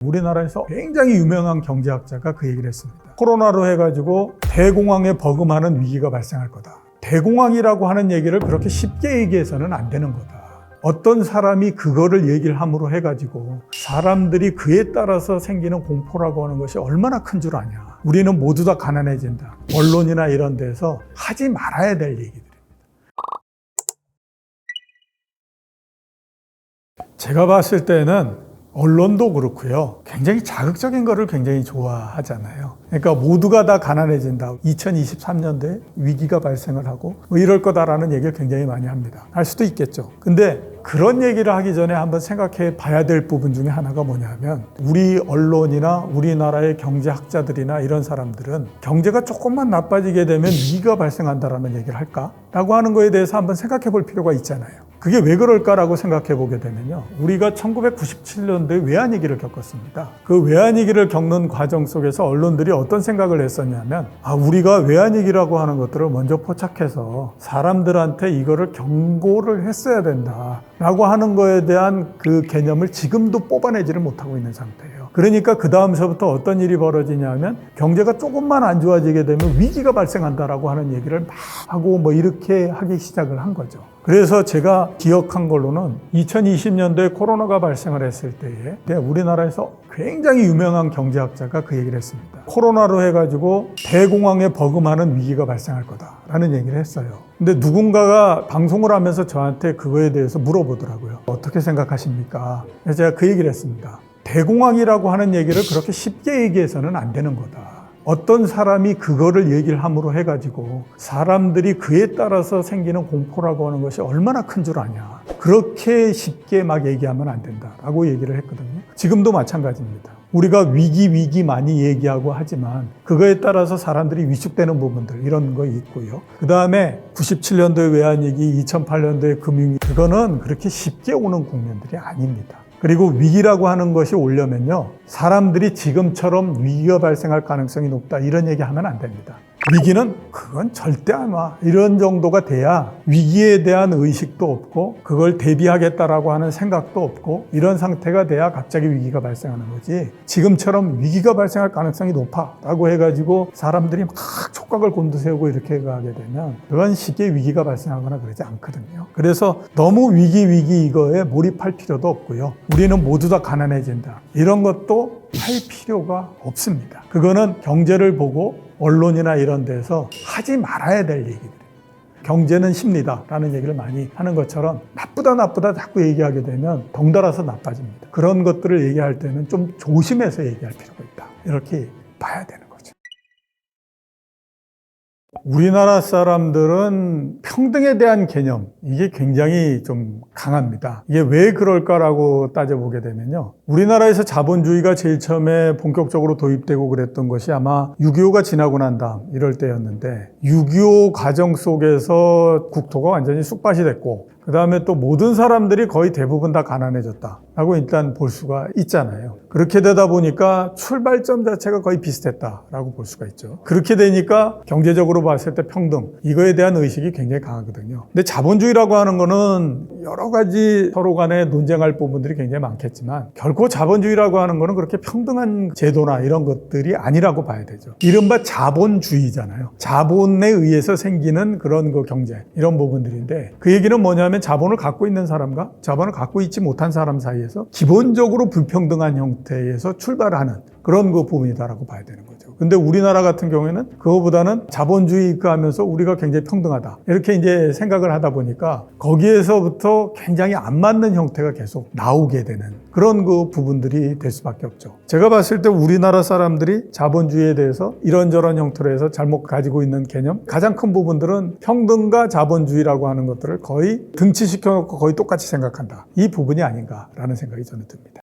우리나라에서 굉장히 유명한 경제학자가 그 얘기를 했습니다. 코로나로 해가지고 대공황에 버금하는 위기가 발생할 거다. 대공황이라고 하는 얘기를 그렇게 쉽게 얘기해서는 안 되는 거다. 어떤 사람이 그거를 얘기를 함으로 해가지고 사람들이 그에 따라서 생기는 공포라고 하는 것이 얼마나 큰 줄 아냐. 우리는 모두 다 가난해진다. 언론이나 이런 데서 하지 말아야 될 얘기들입니다. 제가 봤을 때는 언론도 그렇고요. 굉장히 자극적인 거를 굉장히 좋아하잖아요. 그러니까 모두가 다 가난해진다. 2023년도에 위기가 발생을 하고 뭐 이럴 거다라는 얘기를 굉장히 많이 합니다. 할 수도 있겠죠. 근데 그런 얘기를 하기 전에 한번 생각해 봐야 될 부분 중에 하나가 뭐냐면 우리 언론이나 우리나라의 경제학자들이나 이런 사람들은 경제가 조금만 나빠지게 되면 위기가 발생한다라는 얘기를 할까? 라고 하는 거에 대해서 한번 생각해 볼 필요가 있잖아요. 그게 왜 그럴까라고 생각해 보게 되면요. 우리가 1997년도에 외환위기를 겪었습니다. 그 외환위기를 겪는 과정 속에서 언론들이 어떤 생각을 했었냐면 우리가 외환위기라고 하는 것들을 먼저 포착해서 사람들한테 이거를 경고를 했어야 된다 라고 하는 거에 대한 그 개념을 지금도 뽑아내지를 못하고 있는 상태예요. 그러니까 그 다음서부터 어떤 일이 벌어지냐면 경제가 조금만 안 좋아지게 되면 위기가 발생한다라고 하는 얘기를 막 하고 뭐 이렇게 하기 시작을 한 거죠. 그래서 제가 기억한 걸로는 2020년도에 코로나가 발생을 했을 때에 우리나라에서 굉장히 유명한 경제학자가 그 얘기를 했습니다. 코로나로 해가지고 대공황에 버금하는 위기가 발생할 거다라는 얘기를 했어요. 근데 누군가가 방송을 하면서 저한테 그거에 대해서 물어보더라고요. 어떻게 생각하십니까? 그래서 제가 그 얘기를 했습니다. 대공황이라고 하는 얘기를 그렇게 쉽게 얘기해서는 안 되는 거다. 어떤 사람이 그거를 얘기를 함으로 해가지고 사람들이 그에 따라서 생기는 공포라고 하는 것이 얼마나 큰 줄 아냐. 그렇게 쉽게 막 얘기하면 안 된다라고 얘기를 했거든요. 지금도 마찬가지입니다. 우리가 위기 많이 얘기하고 하지만 그거에 따라서 사람들이 위축되는 부분들 이런 거 있고요. 그 다음에 97년도의 외환위기, 2008년도의 금융위기 그거는 그렇게 쉽게 오는 국면들이 아닙니다. 그리고 위기라고 하는 것이 오려면요. 사람들이 지금처럼 위기가 발생할 가능성이 높다 이런 얘기하면 안 됩니다. 위기는 그건 절대 안 와. 이런 정도가 돼야 위기에 대한 의식도 없고 그걸 대비하겠다라고 하는 생각도 없고 이런 상태가 돼야 갑자기 위기가 발생하는 거지. 지금처럼 위기가 발생할 가능성이 높아 라고 해가지고 사람들이 막 촉각을 곤두세우고 이렇게 가게 되면 그건 쉽게 위기가 발생하거나 그러지 않거든요. 그래서 너무 위기 이거에 몰입할 필요도 없고요. 우리는 모두 다 가난해진다. 이런 것도 할 필요가 없습니다. 그거는 경제를 보고 언론이나 이런 데서 하지 말아야 될 얘기들이에요. 경제는 심리다라는 얘기를 많이 하는 것처럼 나쁘다 자꾸 얘기하게 되면 덩달아서 나빠집니다. 그런 것들을 얘기할 때는 좀 조심해서 얘기할 필요가 있다. 이렇게 봐야 되는 거죠. 우리나라 사람들은 평등에 대한 개념, 이게 굉장히 좀 강합니다. 이게 왜 그럴까라고 따져보게 되면요. 우리나라에서 자본주의가 제일 처음에 본격적으로 도입되고 그랬던 것이 아마 6.25가 지나고 난 다음 이럴 때였는데 6.25 과정 속에서 국토가 완전히 쑥밭이 됐고 그 다음에 또 모든 사람들이 거의 대부분 다 가난해졌다라고 일단 볼 수가 있잖아요. 그렇게 되다 보니까 출발점 자체가 거의 비슷했다라고 볼 수가 있죠. 그렇게 되니까 경제적으로 봤을 때 평등, 이거에 대한 의식이 굉장히 강하거든요. 근데 자본주의라고 하는 거는 여러 가지 서로 간에 논쟁할 부분들이 굉장히 많겠지만 결코 자본주의라고 하는 거는 그렇게 평등한 제도나 이런 것들이 아니라고 봐야 되죠. 이른바 자본주의잖아요. 자본에 의해서 생기는 그런 그 경제, 이런 부분들인데 그 얘기는 뭐냐면 자본을 갖고 있는 사람과 자본을 갖고 있지 못한 사람 사이에서 기본적으로 불평등한 형태에서 출발하는 그런 그 부분이다라고 봐야 되는 거죠. 근데 우리나라 같은 경우에는 그거보다는 자본주의 하면서 우리가 굉장히 평등하다. 이렇게 이제 생각을 하다 보니까 거기에서부터 굉장히 안 맞는 형태가 계속 나오게 되는 그런 그 부분들이 될 수밖에 없죠. 제가 봤을 때 우리나라 사람들이 자본주의에 대해서 이런저런 형태로 해서 잘못 가지고 있는 개념, 가장 큰 부분들은 평등과 자본주의라고 하는 것들을 거의 등치시켜놓고 거의 똑같이 생각한다. 이 부분이 아닌가라는 생각이 저는 듭니다.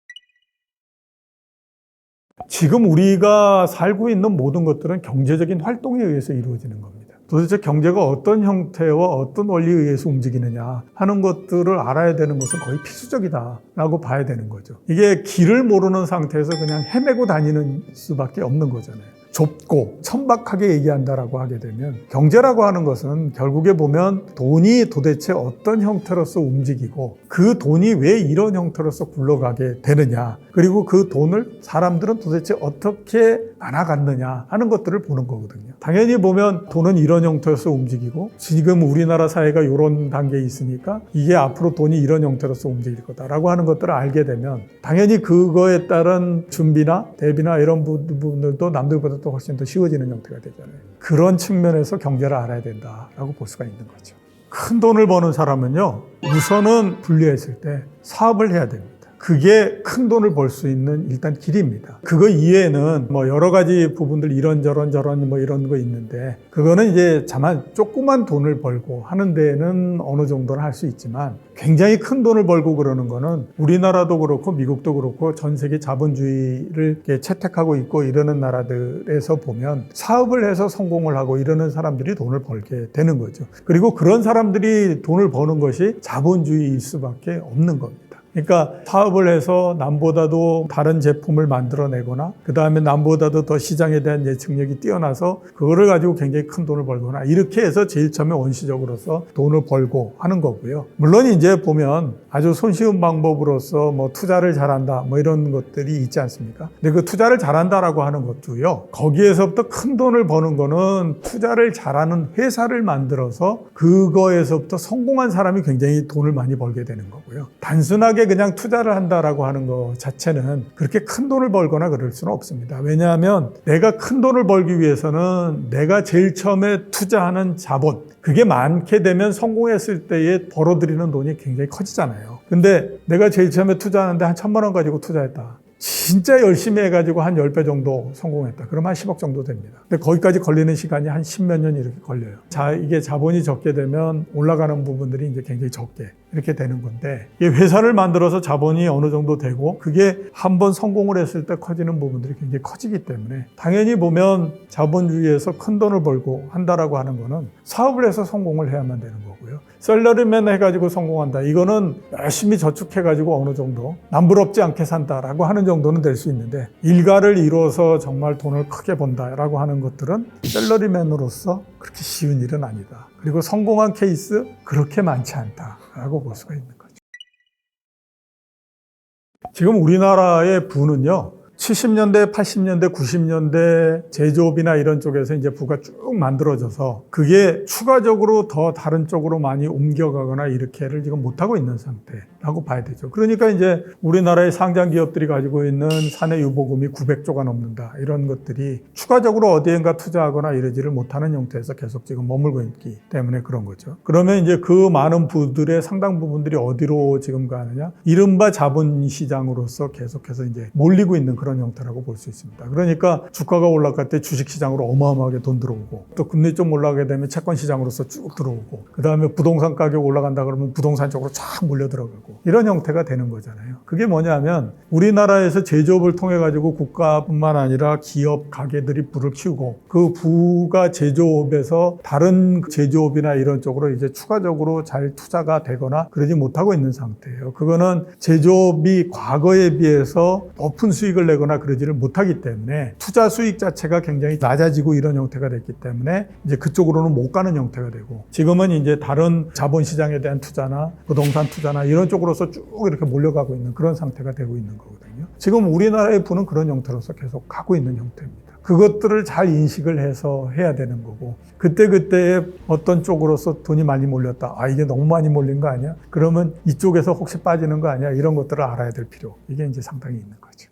지금 우리가 살고 있는 모든 것들은 경제적인 활동에 의해서 이루어지는 겁니다. 도대체 경제가 어떤 형태와 어떤 원리에 의해서 움직이느냐 하는 것들을 알아야 되는 것은 거의 필수적이다라고 봐야 되는 거죠. 이게 길을 모르는 상태에서 그냥 헤매고 다니는 수밖에 없는 거잖아요. 좁고 천박하게 얘기한다라고 하게 되면 경제라고 하는 것은 결국에 보면 돈이 도대체 어떤 형태로서 움직이고 그 돈이 왜 이런 형태로서 굴러가게 되느냐, 그리고 그 돈을 사람들은 도대체 어떻게 나눠갔느냐 하는 것들을 보는 거거든요. 당연히 보면 돈은 이런 형태로서 움직이고 지금 우리나라 사회가 이런 단계에 있으니까 이게 앞으로 돈이 이런 형태로서 움직일 거다라고 하는 것들을 알게 되면 당연히 그거에 따른 준비나 대비나 이런 부분들도 남들보다 또 훨씬 더 쉬워지는 형태가 되잖아요. 그런 측면에서 경제를 알아야 된다라고 볼 수가 있는 거죠. 큰 돈을 버는 사람은요, 우선은 분류했을 때 사업을 해야 됩니다. 그게 큰 돈을 벌 수 있는 일단 길입니다. 그거 이외에는 뭐 여러 가지 부분들 이런저런 뭐 이런 거 있는데, 그거는 이제 다만 조그만 돈을 벌고 하는 데에는 어느 정도는 할 수 있지만 굉장히 큰 돈을 벌고 그러는 거는 우리나라도 그렇고 미국도 그렇고 전 세계 자본주의를 채택하고 있고 이러는 나라들에서 보면 사업을 해서 성공을 하고 이러는 사람들이 돈을 벌게 되는 거죠. 그리고 그런 사람들이 돈을 버는 것이 자본주의일 수밖에 없는 겁니다. 그러니까 사업을 해서 남보다도 다른 제품을 만들어내거나 그 다음에 남보다도 더 시장에 대한 예측력이 뛰어나서 그거를 가지고 굉장히 큰 돈을 벌거나 이렇게 해서 제일 처음에 원시적으로서 돈을 벌고 하는 거고요. 물론 이제 보면 아주 손쉬운 방법으로서 뭐 투자를 잘한다 뭐 이런 것들이 있지 않습니까? 근데 그 투자를 잘한다라고 하는 것도요, 거기에서부터 큰 돈을 버는 거는 투자를 잘하는 회사를 만들어서 그거에서부터 성공한 사람이 굉장히 돈을 많이 벌게 되는 거고요. 단순하게 그냥 투자를 한다라고 하는 것 자체는 그렇게 큰 돈을 벌거나 그럴 수는 없습니다. 왜냐하면 내가 큰 돈을 벌기 위해서는 내가 제일 처음에 투자하는 자본, 그게 많게 되면 성공했을 때에 벌어들이는 돈이 굉장히 커지잖아요. 근데 내가 제일 처음에 투자하는데 한 1,000만 원 가지고 투자했다. 진짜 열심히 해가지고 한 10배 정도 성공했다. 그럼 한 10억 정도 됩니다. 근데 거기까지 걸리는 시간이 한 10몇 년 이렇게 걸려요. 이게 자본이 적게 되면 올라가는 부분들이 이제 굉장히 적게 이렇게 되는 건데, 이 회사를 만들어서 자본이 어느 정도 되고 그게 한번 성공을 했을 때 커지는 부분들이 굉장히 커지기 때문에 당연히 보면 자본주의에서 큰 돈을 벌고 한다라고 하는 거는 사업을 해서 성공을 해야만 되는 거고요. 셀러리맨 해가지고 성공한다. 이거는 열심히 저축해가지고 어느 정도 남부럽지 않게 산다라고 하는 정도는 될 수 있는데, 일가를 이뤄서 정말 돈을 크게 번다라고 하는 것들은 셀러리맨으로서 그렇게 쉬운 일은 아니다. 그리고 성공한 케이스 그렇게 많지 않다라고 볼 수가 있는 거죠. 지금 우리나라의 부는요, 70년대, 80년대, 90년대 제조업이나 이런 쪽에서 이제 부가 쭉 만들어져서 그게 추가적으로 더 다른 쪽으로 많이 옮겨가거나 이렇게를 지금 못하고 있는 상태라고 봐야 되죠. 그러니까 이제 우리나라의 상장 기업들이 가지고 있는 사내 유보금이 900조가 넘는다. 이런 것들이 추가적으로 어디엔가 투자하거나 이러지를 못하는 형태에서 계속 지금 머물고 있기 때문에 그런 거죠. 그러면 이제 그 많은 부들의 상당 부분들이 어디로 지금 가느냐? 이른바 자본시장으로서 계속해서 이제 몰리고 있는 그런 형태라고 볼 수 있습니다. 그러니까 주가가 올라갈 때 주식시장으로 어마어마하게 돈 들어오고, 또 금리 좀 올라가게 되면 채권시장으로서 쭉 들어오고, 그 다음에 부동산 가격 올라간다 그러면 부동산 쪽으로 쫙 몰려 들어가고, 이런 형태가 되는 거잖아요. 그게 뭐냐면 우리나라에서 제조업을 통해 가지고 국가뿐만 아니라 기업, 가게들이 부를 키우고, 그 부가 제조업에서 다른 제조업이나 이런 쪽으로 이제 추가적으로 잘 투자가 되거나 그러지 못하고 있는 상태예요. 그거는 제조업이 과거에 비해서 높은 수익을 내거나 그러지를 못하기 때문에 투자 수익 자체가 굉장히 낮아지고 이런 형태가 됐기 때문에 이제 그쪽으로는 못 가는 형태가 되고, 지금은 이제 다른 자본시장에 대한 투자나 부동산 투자나 이런 쪽으로서 쭉 이렇게 몰려가고 있는 그런 상태가 되고 있는 거거든요. 지금 우리나라의 부는 그런 형태로서 계속 가고 있는 형태입니다. 그것들을 잘 인식을 해서 해야 되는 거고, 그때그때 어떤 쪽으로서 돈이 많이 몰렸다. 이게 너무 많이 몰린 거 아니야? 그러면 이쪽에서 혹시 빠지는 거 아니야? 이런 것들을 알아야 될 필요, 이게 이제 상당히 있는 거죠.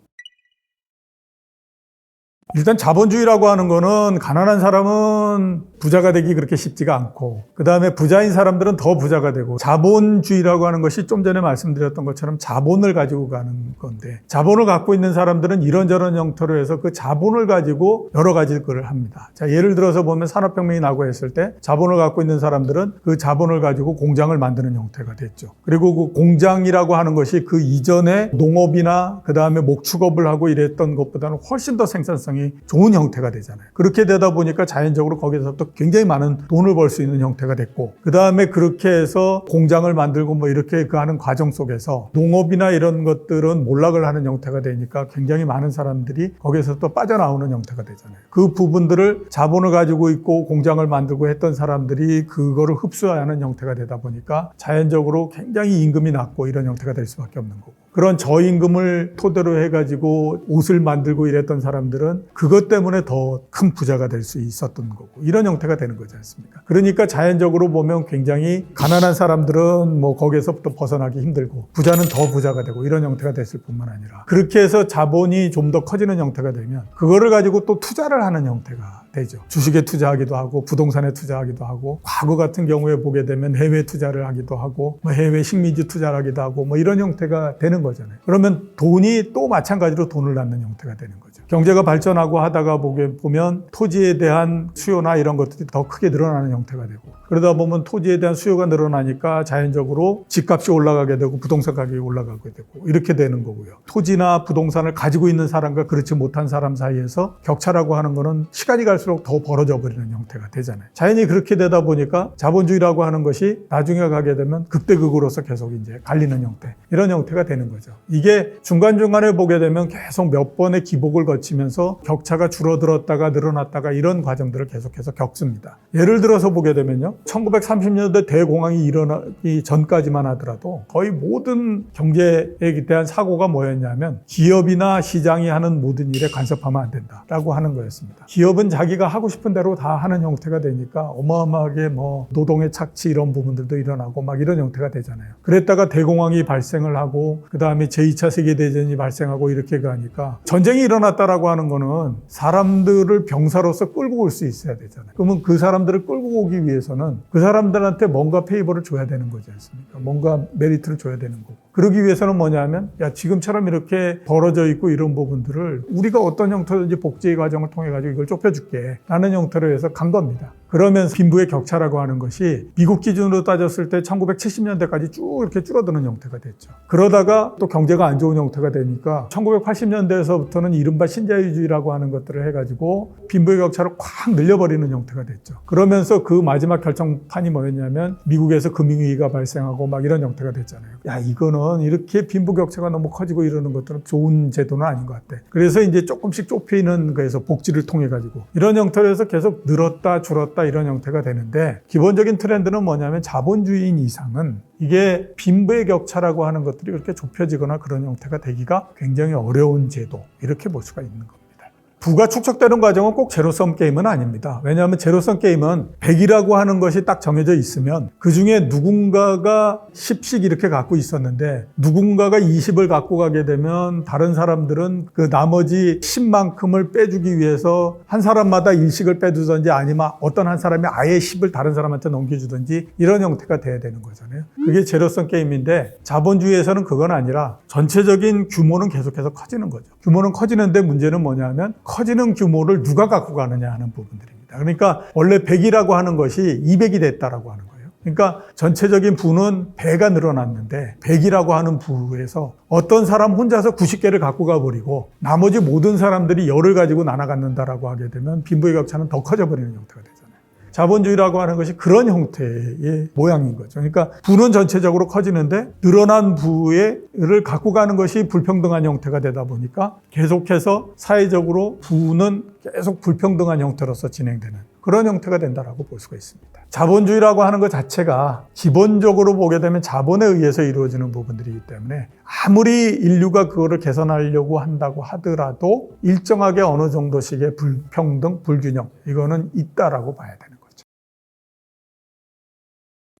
일단 자본주의라고 하는 거는 가난한 사람은 부자가 되기 그렇게 쉽지가 않고, 그 다음에 부자인 사람들은 더 부자가 되고, 자본주의라고 하는 것이 좀 전에 말씀드렸던 것처럼 자본을 가지고 가는 건데, 자본을 갖고 있는 사람들은 이런저런 형태로 해서 그 자본을 가지고 여러 가지 걸 합니다. 자, 예를 들어서 보면 산업혁명이 나고 했을 때 자본을 갖고 있는 사람들은 그 자본을 가지고 공장을 만드는 형태가 됐죠. 그리고 그 공장이라고 하는 것이 그 이전에 농업이나 그 다음에 목축업을 하고 이랬던 것보다는 훨씬 더 생산성이 굉장히 좋은 형태가 되잖아요. 그렇게 되다 보니까 자연적으로 거기서부터 굉장히 많은 돈을 벌 수 있는 형태가 됐고, 그 다음에 그렇게 해서 공장을 만들고 뭐 이렇게 그 하는 과정 속에서 농업이나 이런 것들은 몰락을 하는 형태가 되니까 굉장히 많은 사람들이 거기서 또 빠져나오는 형태가 되잖아요. 그 부분들을 자본을 가지고 있고 공장을 만들고 했던 사람들이 그거를 흡수하는 형태가 되다 보니까 자연적으로 굉장히 임금이 낮고 이런 형태가 될 수밖에 없는 거고, 그런 저임금을 토대로 해가지고 옷을 만들고 이랬던 사람들은 그것 때문에 더 큰 부자가 될 수 있었던 거고, 이런 형태가 되는 거지 않습니까? 그러니까 자연적으로 보면 굉장히 가난한 사람들은 뭐 거기에서부터 벗어나기 힘들고 부자는 더 부자가 되고 이런 형태가 됐을 뿐만 아니라, 그렇게 해서 자본이 좀 더 커지는 형태가 되면 그거를 가지고 또 투자를 하는 형태가 되죠. 주식에 투자하기도 하고 부동산에 투자하기도 하고, 과거 같은 경우에 보게 되면 해외 투자를 하기도 하고 뭐 해외 식민지 투자를 하기도 하고 뭐 이런 형태가 되는 거잖아요. 그러면 돈이 또 마찬가지로 돈을 낳는 형태가 되는 거죠. 경제가 발전하고 하다가 보면 토지에 대한 수요나 이런 것들이 더 크게 늘어나는 형태가 되고, 그러다 보면 토지에 대한 수요가 늘어나니까 자연적으로 집값이 올라가게 되고 부동산 가격이 올라가게 되고 이렇게 되는 거고요. 토지나 부동산을 가지고 있는 사람과 그렇지 못한 사람 사이에서 격차라고 하는 거는 시간이 갈수록 더 벌어져 버리는 형태가 되잖아요. 자연히 그렇게 되다 보니까 자본주의라고 하는 것이 나중에 가게 되면 극대극으로서 계속 이제 갈리는 형태, 이런 형태가 되는 거죠. 이게 중간중간에 보게 되면 계속 몇 번의 기복을 거치면서 격차가 줄어들었다가 늘어났다가 이런 과정들을 계속해서 겪습니다. 예를 들어서 보게 되면요, 1930년대 대공황이 일어나기 전까지만 하더라도 거의 모든 경제에 대한 사고가 뭐였냐면 기업이나 시장이 하는 모든 일에 간섭하면 안 된다라고 하는 거였습니다. 기업은 자기가 하고 싶은 대로 다 하는 형태가 되니까 어마어마하게 뭐 노동의 착취 이런 부분들도 일어나고 막 이런 형태가 되잖아요. 그랬다가 대공황이 발생을 하고 그 다음에 제2차 세계대전이 발생하고 이렇게 가니까 전쟁이 일어났다라고 하는 거는 사람들을 병사로서 끌고 올 수 있어야 되잖아요. 그러면 그 사람들을 끌고 오기 위해서는 그 사람들한테 뭔가 페이버를 줘야 되는 거지 않습니까? 뭔가 메리트를 줘야 되는 거고. 그러기 위해서는 뭐냐면, 야, 지금처럼 이렇게 벌어져 있고 이런 부분들을 우리가 어떤 형태든지 복지 과정을 통해 가지고 이걸 좁혀줄게 라는 형태로 해서 간 겁니다. 그러면서 빈부의 격차라고 하는 것이 미국 기준으로 따졌을 때 1970년대까지 쭉 이렇게 줄어드는 형태가 됐죠. 그러다가 또 경제가 안 좋은 형태가 되니까 1980년대에서부터는 이른바 신자유주의라고 하는 것들을 해가지고 빈부의 격차를 콱 늘려버리는 형태가 됐죠. 그러면서 그 마지막 결정판이 뭐였냐면 미국에서 금융위기가 발생하고 막 이런 형태가 됐잖아요. 야, 이거는 이렇게 빈부 격차가 너무 커지고 이러는 것들은 좋은 제도는 아닌 것 같아. 그래서 이제 조금씩 좁히는 거에서 복지를 통해 가지고 이런 형태로 해서 계속 늘었다 줄었다 이런 형태가 되는데, 기본적인 트렌드는 뭐냐면 자본주의인 이상은 이게 빈부의 격차라고 하는 것들이 그렇게 좁혀지거나 그런 형태가 되기가 굉장히 어려운 제도, 이렇게 볼 수가 있는 겁니다. 부가 축적되는 과정은 꼭 제로섬 게임은 아닙니다. 왜냐하면 제로섬 게임은 100이라고 하는 것이 딱 정해져 있으면 그 중에 누군가가 10씩 이렇게 갖고 있었는데 누군가가 20을 갖고 가게 되면 다른 사람들은 그 나머지 10만큼을 빼주기 위해서 한 사람마다 1씩을 빼주든지 아니면 어떤 한 사람이 아예 10을 다른 사람한테 넘겨주든지 이런 형태가 돼야 되는 거잖아요. 그게 제로섬 게임인데, 자본주의에서는 그건 아니라 전체적인 규모는 계속해서 커지는 거죠. 규모는 커지는데 문제는 뭐냐면 커지는 규모를 누가 갖고 가느냐 하는 부분들입니다. 그러니까 원래 100이라고 하는 것이 200이 됐다라고 하는 거예요. 그러니까 전체적인 부는 배가 늘어났는데 100이라고 하는 부에서 어떤 사람 혼자서 90개를 갖고 가버리고 나머지 모든 사람들이 10을 가지고 나눠 갖는다라고 하게 되면 빈부의 격차는 더 커져버리는 형태가 되잖아요. 자본주의라고 하는 것이 그런 형태의 모양인 거죠. 그러니까 부는 전체적으로 커지는데 늘어난 부를 갖고 가는 것이 불평등한 형태가 되다 보니까 계속해서 사회적으로 부는 계속 불평등한 형태로서 진행되는 그런 형태가 된다라고 볼 수가 있습니다. 자본주의라고 하는 것 자체가 기본적으로 보게 되면 자본에 의해서 이루어지는 부분들이기 때문에 아무리 인류가 그거를 개선하려고 한다고 하더라도 일정하게 어느 정도씩의 불평등, 불균형, 이거는 있다라고 봐야 되는 거죠.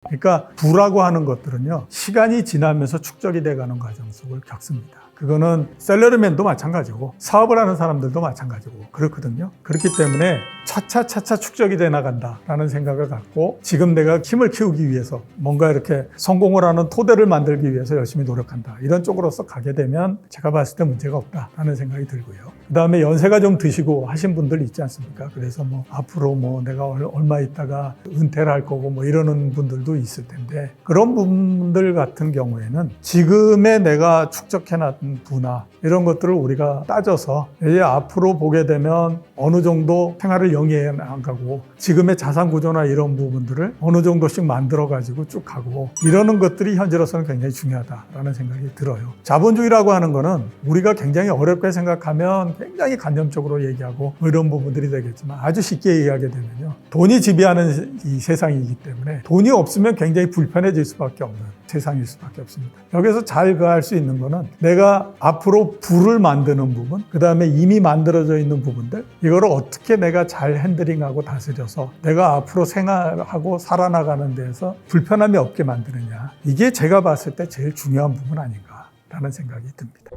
그러니까 부라고 하는 것들은요, 시간이 지나면서 축적이 돼가는 과정 속을 겪습니다. 그거는 셀러리맨도 마찬가지고 사업을 하는 사람들도 마찬가지고 그렇거든요. 그렇기 때문에 차차차차 축적이 돼 나간다라는 생각을 갖고 지금 내가 힘을 키우기 위해서 뭔가 이렇게 성공을 하는 토대를 만들기 위해서 열심히 노력한다, 이런 쪽으로서 가게 되면 제가 봤을 때 문제가 없다라는 생각이 들고요. 그다음에 연세가 좀 드시고 하신 분들 있지 않습니까? 그래서 뭐 앞으로 뭐 내가 얼마 있다가 은퇴를 할 거고 뭐 이러는 분들도 있을 텐데, 그런 분들 같은 경우에는 지금의 내가 축적해놨던 부나 이런 것들을 우리가 따져서 이제 앞으로 보게 되면 어느 정도 생활을 영위해 나가고 지금의 자산 구조나 이런 부분들을 어느 정도씩 만들어 가지고 쭉 가고 이러는 것들이 현재로서는 굉장히 중요하다라는 생각이 들어요. 자본주의라고 하는 거는 우리가 굉장히 어렵게 생각하면 굉장히 간접적으로 얘기하고 뭐 이런 부분들이 되겠지만, 아주 쉽게 얘기하게 되면요, 돈이 지배하는 이 세상이기 때문에 돈이 없으면 굉장히 불편해질 수밖에 없는 세상일 수밖에 없습니다. 여기서 잘 할 수 있는 거는 내가 앞으로 부를 만드는 부분, 그 다음에 이미 만들어져 있는 부분들, 이거를 어떻게 내가 잘 핸들링하고 다스려서 내가 앞으로 생활하고 살아나가는 데에서 불편함이 없게 만드느냐, 이게 제가 봤을 때 제일 중요한 부분 아닌가라는 생각이 듭니다.